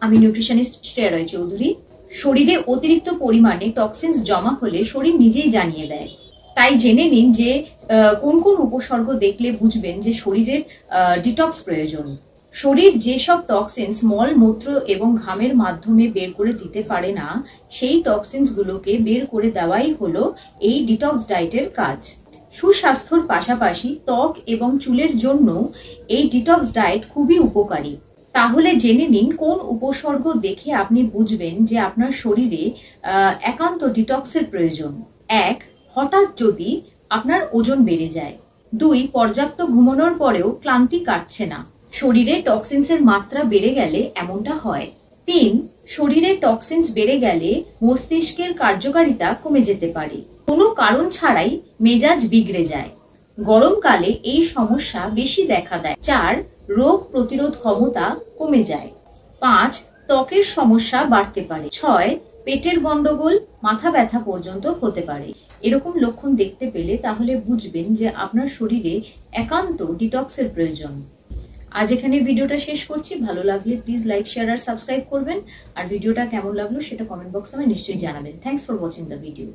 আমি নিউট্রিশনিস্ট শ্রেয়া রয় চৌধুরী। শরীরে অতিরিক্ত পরিমাণে টক্সিনস জমা হলে শরীর নিজেই জানিয়ে দেয়। তাই জেনে নিন যে কোন কোন উপসর্গ দেখলে বুঝবেন যে শরীরের ডিটক্স প্রয়োজন। শরীর যেসব টক্সিনস মল, মূত্র এবং ঘামের মাধ্যমে বের করে দিতে পারে না, সেই টক্সিনস গুলোকে বের করে দেওয়াই হলো এই ডিটক্স ডায়েটের কাজ। সুস্বাস্থ্যর পাশাপাশি ত্বক এবং চুলের জন্য এই ডিটক্স ডায়েট খুবই উপকারী। তাহলে জেনে নিন কোন উপসর্গ দেখে আপনি বুঝবেন যে আপনার শরীরে একান্ত ডিটক্সের প্রয়োজন। 1. হঠাৎ যদি আপনার ওজন বেড়ে যায়। 2. পর্যাপ্ত ঘুমানোর পরেও ক্লান্তি কাটছে না। শরীরে টক্সিনসের মাত্রা বেড়ে গেলে এমনটা হয়। 3. শরীরে টক্সিনস বেড়ে গেলে মস্তিষ্কের কার্যকারিতা কমে যেতে পারে। কোনো কারণ ছাড়াই মেজাজ বিগড়ে যায়। গরমকালে এই সমস্যা বেশি দেখা দেয়। 4. রোগ প্রতিরোধ ক্ষমতা কমে যায়। 5. ত্বকের সমস্যা বাড়তে পারে। 6. পেটের গন্ডগোল, মাথা ব্যথা পর্যন্ত হতে পারে। এরকম লক্ষণ দেখতে পেলে তাহলে বুঝবেন যে আপনার শরীরে একান্ত ডিটক্সের প্রয়োজন। আজ এখানে ভিডিওটা শেষ করছি। ভালো লাগলে প্লিজ লাইক, শেয়ার আর সাবস্ক্রাইব করবেন। আর ভিডিওটা কেমন লাগলো সেটা কমেন্ট বক্সে আমায় নিশ্চয়ই জানাবেন। Thanks for watching the video.